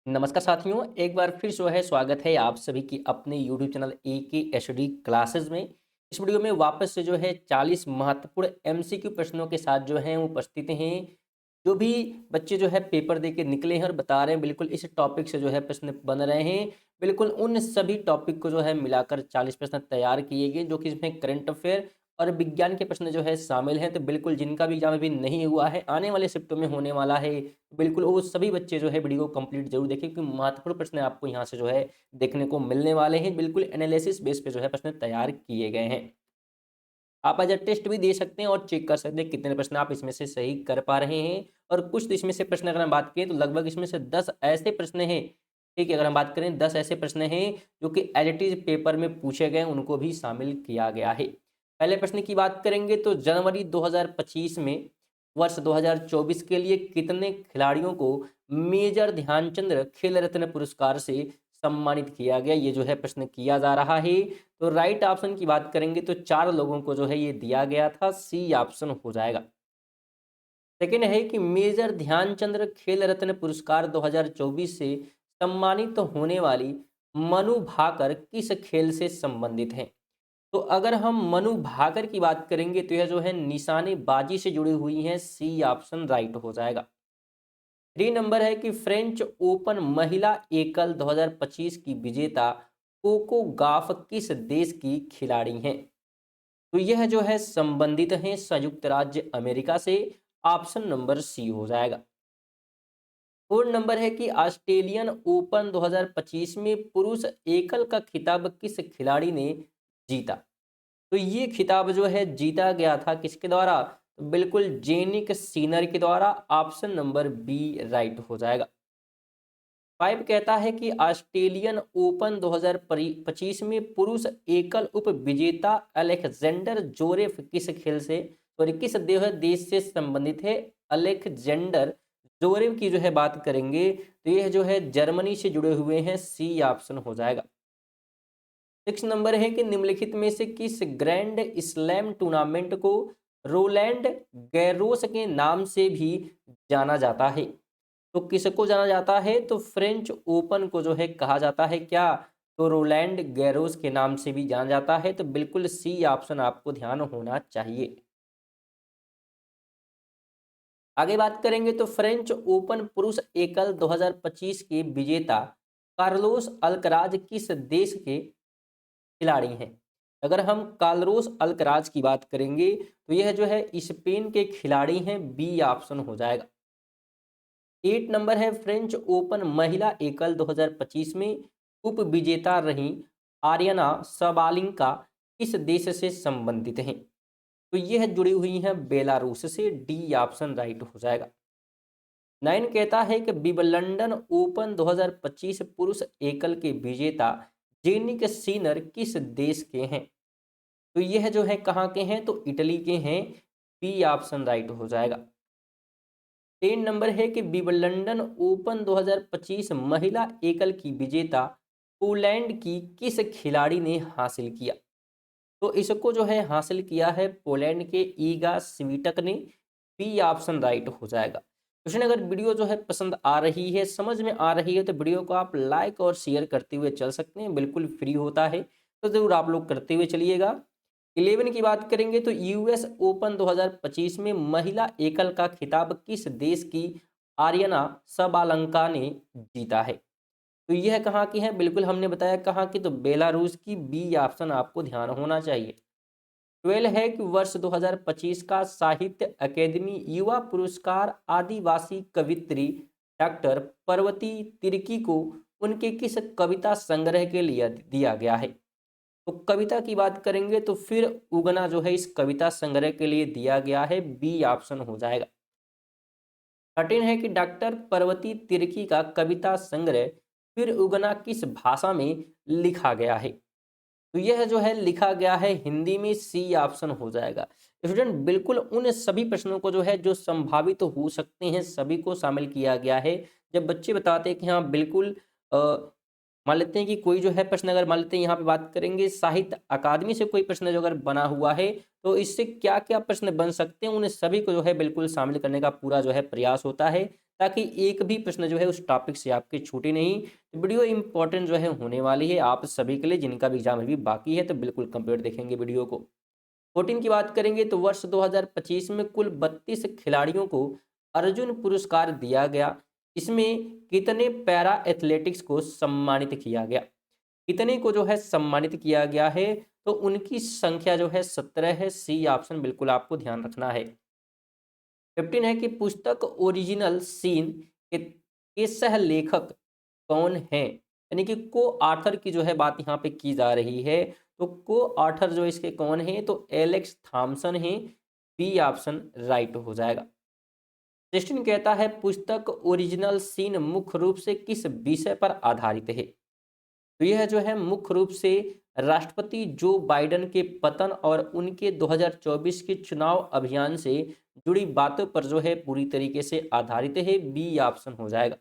नमस्कार साथियों, एक बार फिर जो है स्वागत है आप सभी की अपने यूट्यूब चैनल एके क्लासेस में। इस वीडियो में वापस से जो है 40 महत्वपूर्ण एमसीक्यू प्रश्नों के साथ जो हैं वो उपस्थित हैं। जो भी बच्चे जो है पेपर दे के निकले हैं और बता रहे हैं बिल्कुल इस टॉपिक से जो है प्रश्न बन रहे हैं। बिल्कुल उन सभी टॉपिक को जो है मिलाकर 40 प्रश्न तैयार किए गए जो कि इसमें करंट अफेयर और विज्ञान के प्रश्न जो है शामिल हैं। तो बिल्कुल जिनका भी एग्जाम अभी नहीं हुआ है, आने वाले शिफ्टों में होने वाला है, बिल्कुल वो सभी बच्चे जो है वीडियो को कंप्लीट जरूर देखें क्योंकि महत्वपूर्ण प्रश्न आपको यहाँ से जो है देखने को मिलने वाले हैं। बिल्कुल एनालिसिस बेस पे जो है प्रश्न तैयार किए गए हैं। आप एज अ टेस्ट भी दे सकते हैं और चेक कर सकते हैं कितने प्रश्न आप इसमें से सही कर पा रहे हैं। और कुछ तो इसमें से प्रश्न अगर हम बात करें तो लगभग इसमें से 10 ऐसे प्रश्न हैं। ठीक है, अगर हम बात करें 10 ऐसे प्रश्न हैं जो कि एज इट इज पेपर में पूछे गए, उनको भी शामिल किया गया है। पहले प्रश्न की बात करेंगे तो जनवरी 2025 में वर्ष 2024 के लिए कितने खिलाड़ियों को मेजर ध्यानचंद खेल रत्न पुरस्कार से सम्मानित किया गया, ये जो है प्रश्न किया जा रहा है। तो राइट ऑप्शन की बात करेंगे तो 4 लोगों को जो है ये दिया गया था, सी ऑप्शन हो जाएगा। सेकेंड है कि मेजर ध्यानचंद खेल रत्न पुरस्कार 2024 से सम्मानित होने वाली मनु भाकर किस खेल से संबंधित हैं। तो अगर हम मनु भाकर की बात करेंगे तो यह जो है निशानेबाजी से जुड़ी हुई हैं, सी ऑप्शन राइट हो जाएगा। 3 नंबर है कि फ्रेंच ओपन महिला एकल 2025 की विजेता कोको गाफ किस देश की खिलाड़ी हैं। तो यह जो है संबंधित हैं संयुक्त राज्य अमेरिका से, ऑप्शन नंबर सी हो जाएगा। 4 नंबर है कि ऑस्ट्रेलियन ओपन 2025 में पुरुष एकल का खिताब किस खिलाड़ी ने जीता। तो ये खिताब जो है जीता गया था किसके द्वारा, तो बिल्कुल जेनिक सीनर के द्वारा, ऑप्शन नंबर बी राइट हो जाएगा। 5 कहता है कि ऑस्ट्रेलियन ओपन 2025 में पुरुष एकल उप विजेता अलेक्जेंडर जोरेफ किस खेल से और किस देश से संबंधित है। अलेक्जेंडर जोरेफ की जो है बात करेंगे तो यह जो है जर्मनी से जुड़े हुए हैं, सी ऑप्शन हो जाएगा। 6 नंबर है कि निम्नलिखित में से किस ग्रैंड स्लैम टूर्नामेंट को रोलैंड गैरोस के नाम से भी जाना जाता है। तो किसको जाना जाता है, तो फ्रेंच ओपन को जो है कहा जाता है क्या, तो रोलैंड गैरोस के नाम से भी जाना जाता है। तो बिल्कुल सी ऑप्शन आपको ध्यान होना चाहिए। आगे बात करेंगे तो फ्रेंच ओपन पुरुष एकल 2025 के विजेता कार्लोस अल्कराज किस देश के खिलाड़ी हैं। अगर हम कार्लोस अल्कराज की बात करेंगे तो यह जो है स्पेन के खिलाड़ी हैं, बी ऑप्शन हो जाएगा। 8 नंबर है फ्रेंच ओपन महिला एकल 2025 में उप विजेता रही आर्यना सबालिंका किस देश से संबंधित हैं। तो यह जुड़ी हुई हैं बेलारूस से, डी ऑप्शन राइट हो जाएगा। 9 कहता है कि विंबलडन ओपन 2025 पुरुष एकल के विजेता जेनिक सीनर किस देश के हैं। तो यह जो है कहाँ के हैं, तो इटली के हैं, बी ऑप्शन राइट हो जाएगा। 10 नंबर है कि विंबलडन ओपन 2025 महिला एकल की विजेता पोलैंड की किस खिलाड़ी ने हासिल किया। तो इसको जो है हासिल किया है पोलैंड के ईगा स्वीटक ने, बी ऑप्शन राइट हो जाएगा। क्वेश्चन अगर वीडियो जो है पसंद आ रही है, समझ में आ रही है, तो वीडियो को आप लाइक और शेयर करते हुए चल सकते हैं, बिल्कुल फ्री होता है, तो ज़रूर आप लोग करते हुए चलिएगा। 11 की बात करेंगे तो यूएस ओपन 2025 में महिला एकल का खिताब किस देश की आर्यना सबालंका ने जीता है। तो यह कहाँ की है, बिल्कुल हमने बताया कहाँ की, तो बेलारूस की, बी ऑप्शन आपको ध्यान होना चाहिए। 12 है कि वर्ष 2025 का साहित्य अकेदमी युवा पुरस्कार आदिवासी कवित्री डॉक्टर पार्वती तिर्की को उनके किस कविता संग्रह के लिए दिया गया है। तो कविता की बात करेंगे तो फिर उगना जो है इस कविता संग्रह के लिए दिया गया है, बी ऑप्शन हो जाएगा। 13 है कि डॉक्टर पार्वती तिर्की का कविता संग्रह फिर उगना किस भाषा में लिखा गया है। तो यह जो है लिखा गया है हिंदी में, सी ऑप्शन हो जाएगा। स्टूडेंट बिल्कुल उन सभी प्रश्नों को जो है जो संभावित तो हो सकते हैं सभी को शामिल किया गया है। जब बच्चे बताते हैं कि हाँ बिल्कुल मान लेते हैं कि कोई जो है प्रश्न, अगर मान लेते हैं यहाँ पे बात करेंगे साहित्य अकादमी से कोई प्रश्न जो अगर बना हुआ है तो इससे क्या क्या प्रश्न बन सकते हैं, उन सभी को जो है बिल्कुल शामिल करने का पूरा जो है प्रयास होता है। ताकि एक भी प्रश्न जो है उस टॉपिक से आपके छूटे नहीं। तो वीडियो इंपॉर्टेंट जो है होने वाली है आप सभी के लिए, जिनका भी एग्जाम अभी बाकी है तो बिल्कुल कंप्लीट देखेंगे वीडियो को। 14 की बात करेंगे तो वर्ष 2025 में कुल 32 खिलाड़ियों को अर्जुन पुरस्कार दिया गया। इसमें कितने पैरा एथलेटिक्स को सम्मानित किया गया? कितने को जो है सम्मानित किया गया है? तो उनकी संख्या जो है 17 है। सी ऑप्शन बिल्कुल आपको ध्यान रखना है। 15 है कि पुस्तक ओरिजिनल सीन के सह लेखक कौन है? यानी कि को आर्थर की जो है बात यहाँ पे की जा रही है। तो को आर्थर जो इसके कौन है? तो एलेक्स थॉमसन है। बी ऑप्शन राइट हो जाएगा। 16 कहता है पुस्तक ओरिजिनल सीन मुख्य रूप से किस विषय पर आधारित है? तो यह जो है मुख्य रूप से राष्ट्रपति जो बाइडेन के पतन और उनके 2024 के चुनाव अभियान से जुड़ी बातों पर जो है पूरी तरीके से आधारित है। बी ऑप्शन हो जाएगा।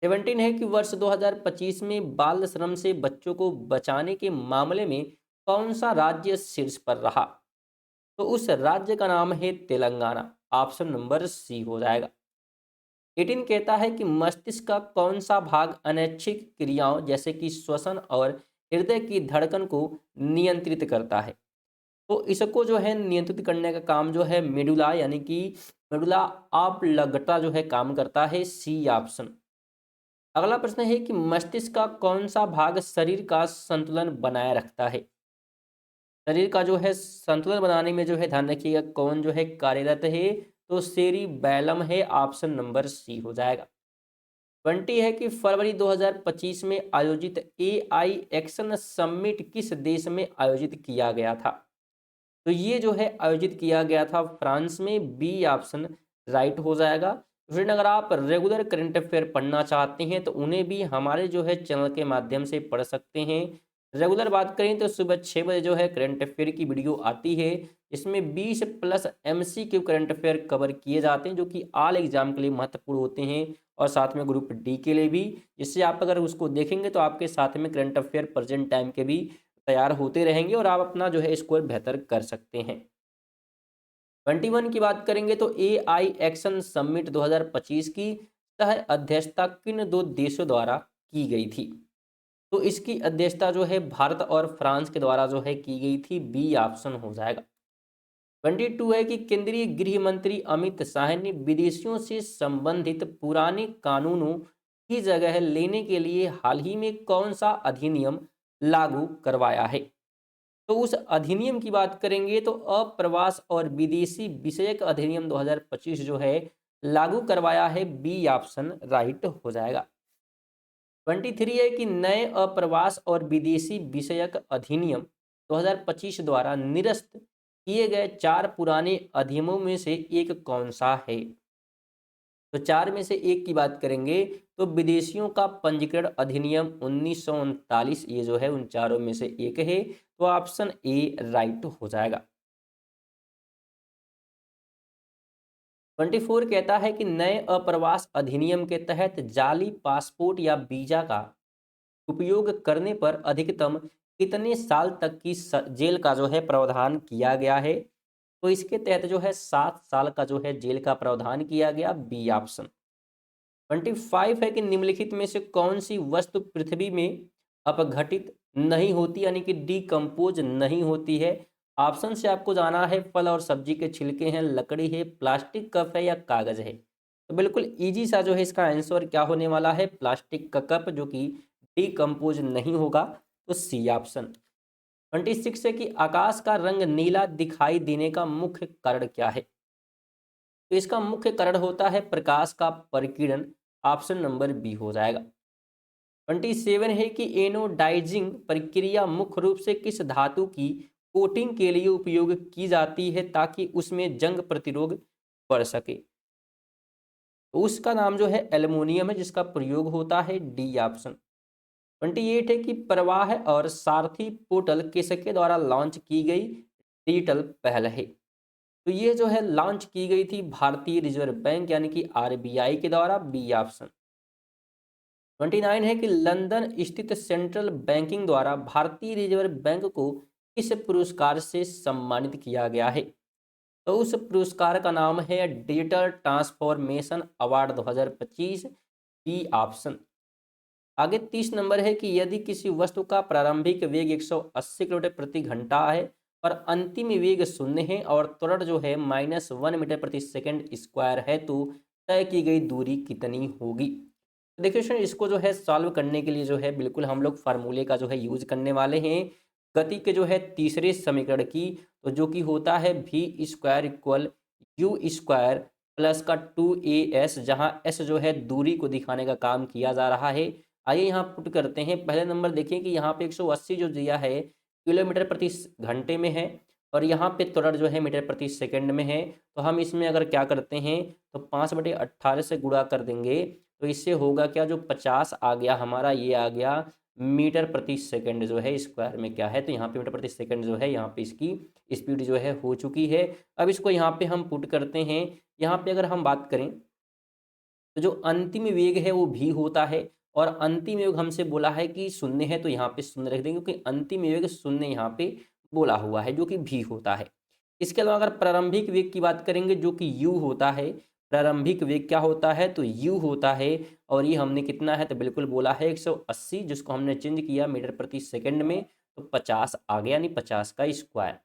17 है कि वर्ष 2025 में बाल श्रम से बच्चों को बचाने के मामले में कौन सा राज्य शीर्ष पर रहा? तो उस राज्य का नाम है तेलंगाना। ऑप्शन नंबर सी हो जाएगा। 18 कहता है कि मस्तिष्क का कौन सा भाग अनैच्छिक क्रियाओं जैसे कि श्वसन और हृदय की धड़कन को नियंत्रित करता है? तो इसको जो है नियंत्रित करने का काम जो है मेडुला यानी कि मेडुला ऑब्लंगटा जो है काम करता है। C option. अगला प्रश्न है कि मस्तिष्क का कौन सा भाग शरीर का संतुलन बनाए रखता है? शरीर का जो है संतुलन बनाने में जो है ध्यान रखिएगा कौन जो है कार्यरत है? तो सेरिबैलम है। ऑप्शन नंबर सी हो जाएगा। 20 है कि फरवरी 2025 में आयोजित एआई एक्शन समिट किस देश में आयोजित किया गया था? तो ये जो है आयोजित किया गया था फ्रांस में। बी ऑप्शन राइट हो जाएगा। फ्रेंड अगर आप रेगुलर करंट अफेयर पढ़ना चाहते हैं तो उन्हें भी हमारे जो है चैनल के माध्यम से पढ़ सकते हैं। रेगुलर बात करें तो सुबह 6 बजे जो है करंट अफेयर की वीडियो आती है। इसमें 20 plus MCQ current affair cover किए जाते हैं जो कि ऑल एग्जाम के लिए महत्वपूर्ण होते हैं और साथ में ग्रुप डी के लिए भी। जिससे आप अगर उसको देखेंगे तो आपके साथ में करंट अफेयर प्रेजेंट टाइम के भी तैयार होते रहेंगे और आप अपना जो है स्कोर बेहतर कर सकते हैं। 21 की बात करेंगे तो एआई एक्शन समिट 2025 की सह अध्यक्षता किन दो देशों द्वारा की गई थी? तो इसकी अध्यक्षता जो है भारत और फ्रांस के द्वारा जो है की गई थी। बी ऑप्शन हो जाएगा। 22 है कि केंद्रीय गृह मंत्री अमित शाह ने विदेशियों से संबंधित पुराने कानूनों की जगह लेने के लिए हाल ही में कौन सा अधिनियम लागू करवाया है? तो उस अधिनियम की बात करेंगे तो अप्रवास और विदेशी विषयक अधिनियम 2025 जो है लागू करवाया है। बी ऑप्शन राइट हो जाएगा। 23 है कि नए अप्रवास और विदेशी विषयक अधिनियम 2025 द्वारा निरस्त किए गए 4 पुराने अधिनियमों में से एक कौन सा है? तो 4 में से एक की बात करेंगे तो विदेशियों का पंजीकरण अधिनियम 1939 ये जो है उन चारों में से एक है। तो ऑप्शन ए राइट हो जाएगा। 24 कहता है कि नए अप्रवास अधिनियम के तहत जाली पासपोर्ट या वीजा का उपयोग करने पर अधिकतम कितने साल तक की जेल का जो है प्रावधान किया गया है? तो इसके तहत जो है 7 साल का जो है जेल का प्रावधान किया गया। B option. 25 है कि निम्नलिखित में से कौन सी वस्तु पृथ्वी में अपघटित नहीं होती यानी कि डिकम्पोज नहीं होती है? ऑप्शन से आपको जाना है फल और सब्जी के छिलके हैं, लकड़ी है, प्लास्टिक कप है या कागज है। तो बिल्कुल इजी सा जो है इसका आंसर क्या होने वाला है? प्लास्टिक का कप जो कि डिकम्पोज नहीं होगा। तो सी ऑप्शन। 26 है कि आकाश का रंग नीला दिखाई देने का मुख्य कारण क्या है? तो इसका मुख्य कारण होता है प्रकाश का परिकिरण। ऑप्शन नंबर बी हो जाएगा। 27 है कि एनोडाइजिंग प्रक्रिया मुख्य रूप से किस धातु की कोटिंग के लिए उपयोग की जाती है ताकि उसमें जंग प्रतिरोध बढ़ सके? तो उसका नाम जो है एल्युमिनियम है जिसका प्रयोग होता है। D option. 28 है कि प्रवाह और सारथी पोर्टल किसके द्वारा लॉन्च की गई डिजिटल पहल है? तो ये जो है लॉन्च की गई थी भारतीय रिजर्व बैंक यानी कि आरबीआई के द्वारा। B option. 29 है कि लंदन स्थित सेंट्रल बैंकिंग द्वारा भारतीय रिजर्व बैंक को किस पुरस्कार से सम्मानित किया गया है? तो उस पुरस्कार का नाम है digital transformation award 2025, B option. आगे 30 नंबर है कि यदि किसी वस्तु का प्रारंभिक वेग 180 किलोमीटर प्रति घंटा है और अंतिम वेग शून्य है और त्वरण जो है -1 मीटर प्रति सेकंड स्क्वायर है, तो तय की गई दूरी कितनी होगी। तो देखिए स्टूडेंट, इसको जो है सॉल्व करने के लिए जो है बिल्कुल हम लोग फार्मूले का जो है यूज करने वाले हैं गति के जो है तीसरे समीकरण की। तो जो कि होता है v square equal you square plus का 2as, जहाँ s जो है दूरी को दिखाने का काम किया जा रहा है। आइए यहाँ पुट करते हैं। पहले नंबर देखिए कि यहाँ पे 180 जो दिया है किलोमीटर प्रति घंटे में है और यहाँ पे त्वरण जो है मीटर प्रति सेकंड में है। तो हम इसमें अगर क्या करते हैं तो 5/18 से गुणा कर देंगे, तो इससे होगा क्या, जो 50 आ गया हमारा, ये आ गया मीटर प्रति सेकंड जो है स्क्वायर में क्या है, तो यहाँ पे मीटर प्रति सेकंड जो है यहाँ पे इसकी स्पीड जो है हो चुकी है। अब इसको यहाँ पे हम पुट करते हैं। यहाँ पे अगर हम बात करें तो जो अंतिम वेग है वो भी होता है और अंतिम वेग हमसे बोला है कि शून्य है, तो यहाँ पे शून्य रख देंगे क्योंकि अंतिम वेग शून्य यहाँ पे बोला हुआ है जो कि भी होता है। इसके अलावा अगर प्रारंभिक वेग की बात करेंगे जो कि यू होता है, प्रारंभिक वेग क्या होता है तो यू होता है, और ये हमने कितना है तो बिल्कुल बोला है 180, जिसको हमने चेंज किया मीटर प्रति सेकंड में, तो 50 आ गया, यानी 50 का स्क्वायर।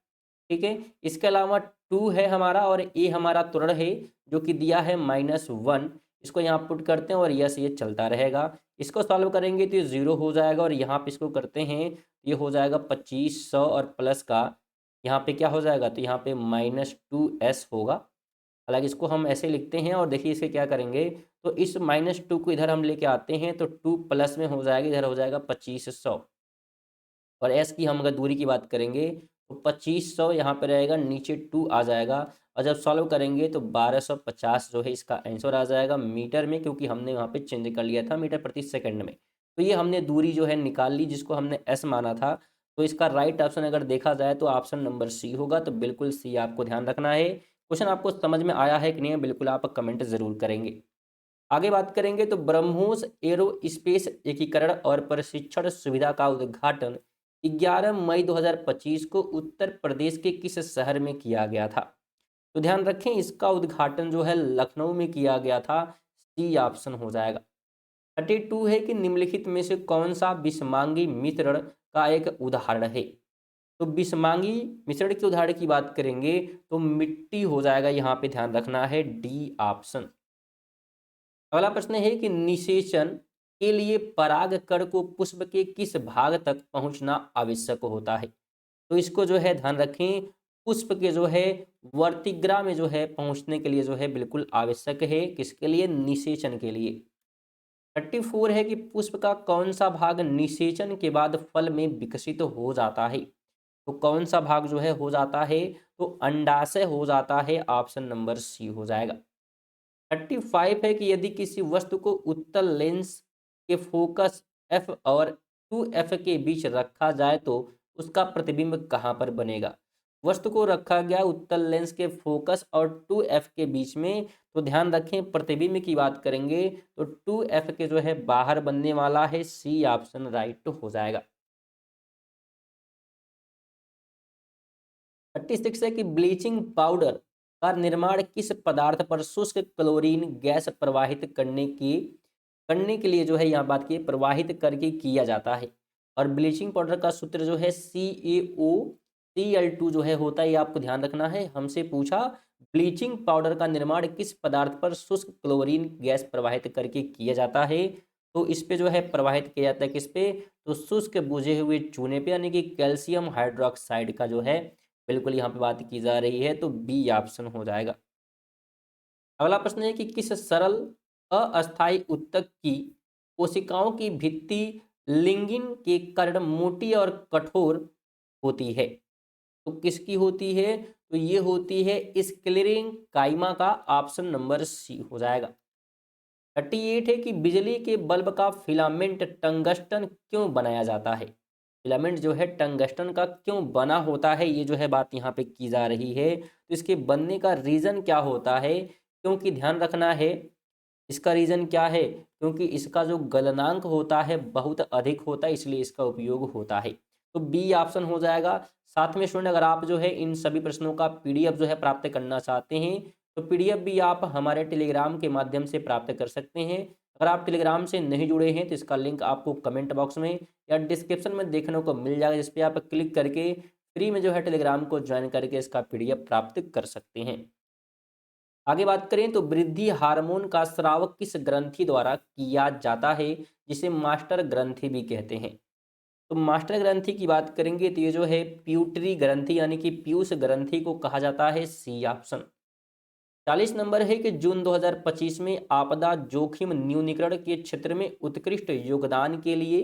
ठीक है। इसके अलावा 2 है हमारा और ए हमारा त्वरण है जो कि दिया है -1। इसको यहाँ पुट करते हैं और यस ये चलता रहेगा। इसको सॉल्व करेंगे तो ये 0 हो जाएगा और यहाँ पे इसको करते हैं, ये हो जाएगा 2500 और प्लस का यहाँ पे क्या हो जाएगा, तो यहाँ पे -2s होगा। हालांकि इसको हम ऐसे लिखते हैं और देखिए इसे क्या करेंगे, तो इस -2 को इधर हम लेके आते हैं तो 2 प्लस में हो जाएगा, इधर हो जाएगा 2500। और एस की हम अगर दूरी की बात करेंगे तो 2500 यहाँ पे रहेगा, नीचे 2 आ जाएगा और जब सॉल्व करेंगे तो 1250 जो है इसका आंसर आ जाएगा मीटर में, क्योंकि हमने वहाँ पे चेंज कर लिया था मीटर प्रति सेकंड में। तो ये हमने दूरी जो है निकाल ली जिसको हमने एस माना था। तो इसका राइट ऑप्शन अगर देखा जाए तो ऑप्शन नंबर सी होगा। तो बिल्कुल सी आपको ध्यान रखना है। क्वेश्चन आपको समझ में आया है कि नहीं, बिल्कुल आप कमेंट जरूर करेंगे। आगे बात करेंगे तो ब्रह्मोस एरोस्पेस एकीकरण और प्रशिक्षण सुविधा का उद्घाटन 11 मई 2025 को उत्तर प्रदेश के किस शहर में किया गया था। तो ध्यान रखें इसका उद्घाटन जो है लखनऊ में किया गया था। सी ऑप्शन हो जाएगा। 32 है कि निम्नलिखित में से कौन सा विषमांगी मिश्रण का एक उदाहरण है। तो विषमांगी मिश्रण के उदाहरण की बात करेंगे तो मिट्टी हो जाएगा, यहाँ पे ध्यान रखना है, डी ऑप्शन। अगला प्रश्न है कि निषेचन के लिए परागकण को पुष्प के किस भाग तक पहुंचना आवश्यक होता है। तो इसको जो है ध्यान रखें, पुष्प के जो है वर्तिग्रा में जो है पहुंचने के लिए जो है बिल्कुल आवश्यक है, किसके लिए, निषेचन के लिए। 34 है कि पुष्प का कौन सा भाग निषेचन के बाद फल में विकसित हो जाता है। तो कौन सा भाग जो है हो जाता है, तो अंडाशय हो जाता है, ऑप्शन नंबर सी हो जाएगा। 35 है कि यदि किसी वस्तु को उत्तल लेंस के फोकस एफ और 2f के बीच रखा जाए तो उसका प्रतिबिंब कहाँ पर बनेगा। वस्तु को रखा गया उत्तल लेंस के फोकस और 2f के बीच में, तो ध्यान रखें प्रतिबिंब की बात करेंगे तो 2f के जो है बाहर बनने वाला है, सी ऑप्शन राइट हो जाएगा। 36 है कि ब्लीचिंग पाउडर का निर्माण किस पदार्थ पर शुष्क क्लोरीन गैस प्रवाहित करने के लिए जो है यहाँ बात की प्रवाहित करके किया जाता है। और ब्लीचिंग पाउडर का सूत्र जो है CaOCl2 जो है होता है, ये आपको ध्यान रखना है। हमसे पूछा ब्लीचिंग पाउडर का निर्माण किस पदार्थ पर शुष्क क्लोरीन गैस प्रवाहित करके किया जाता है। तो इस पे जो है प्रवाहित किया जाता है किस पे, तो शुष्क बुझे हुए चूने पे, यानी कि कैल्शियम हाइड्रोक्साइड का जो है बिल्कुल यहाँ पे बात की जा रही है, तो बी ऑप्शन हो जाएगा। अगला प्रश्न है कि किस सरल अस्थायी ऊतक की कोशिकाओं की भित्ति लिंगिन के कारण मोटी और कठोर होती है। तो किसकी होती है, तो ये होती है स्क्लेरिंग काइमा का, ऑप्शन नंबर सी हो जाएगा। 38 है कि बिजली के बल्ब का फिलामेंट टंगस्टन क्यों बनाया जाता है। फिलामेंट जो है टंगस्टन का क्यों बना होता है, ये जो है बात यहाँ पे की जा रही है। तो इसके बनने का रीज़न क्या होता है, क्योंकि ध्यान रखना है इसका रीज़न क्या है, क्योंकि इसका जो गलनांक होता है बहुत अधिक होता है, इसलिए इसका उपयोग होता है। तो बी ऑप्शन हो जाएगा। साथ में स्टूडेंट अगर आप जो है इन सभी प्रश्नों का पीडीएफ जो है प्राप्त करना चाहते हैं तो पीडीएफ भी आप हमारे टेलीग्राम के माध्यम से प्राप्त कर सकते हैं। अगर आप टेलीग्राम से नहीं जुड़े हैं तो इसका लिंक आपको कमेंट बॉक्स में या डिस्क्रिप्शन में देखने को मिल जाएगा, जिस पे आप क्लिक करके फ्री में जो है टेलीग्राम को ज्वाइन करके इसका पीडीएफ प्राप्त कर सकते हैं। आगे बात करें तो वृद्धि हार्मोन का स्राव किस ग्रंथि द्वारा किया जाता है, जिसे मास्टर ग्रंथि भी कहते हैं। तो मास्टर ग्रंथि की बात करेंगे तो ये जो है प्यूटरी ग्रंथि यानी कि पीयूष ग्रंथि को कहा जाता है, सी ऑप्शन। 40 नंबर है कि जून 2025 में आपदा जोखिम न्यूनीकरण के क्षेत्र में उत्कृष्ट योगदान के लिए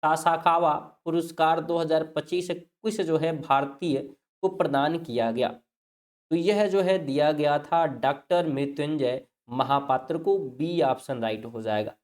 सासाकावा पुरस्कार 2025 किस जो है भारतीय को प्रदान किया गया। तो यह जो है दिया गया था डॉक्टर मृत्युंजय महापात्र को, बी ऑप्शन राइट हो जाएगा।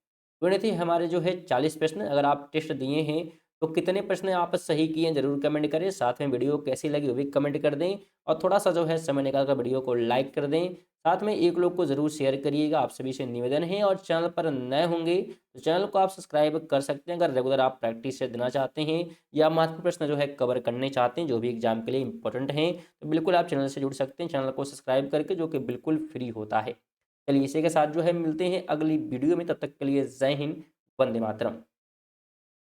तो ये थे हमारे जो है 40 प्रश्न। अगर आप टेस्ट दिए हैं तो कितने प्रश्न आप सही किए हैं जरूर कमेंट करें। साथ में वीडियो कैसी लगी वो भी कमेंट कर दें और थोड़ा सा जो है समय निकाल कर वीडियो को लाइक कर दें। साथ में एक लोग को जरूर शेयर करिएगा, आप सभी से निवेदन है। और चैनल पर नए होंगे तो चैनल को आप सब्सक्राइब कर सकते हैं अगर रेगुलर आप प्रैक्टिस से देना चाहते हैं या महत्वपूर्ण प्रश्न जो है कवर करने चाहते हैं जो भी एग्जाम के लिए इंपॉर्टेंट हैं, तो बिल्कुल आप चैनल से जुड़ सकते हैं, चैनल को सब्सक्राइब करके, जो कि बिल्कुल फ्री होता है। चलिए इसी के साथ जो है मिलते हैं अगली वीडियो में, तब तक के लिए जय हिंद, वंदे मातरम।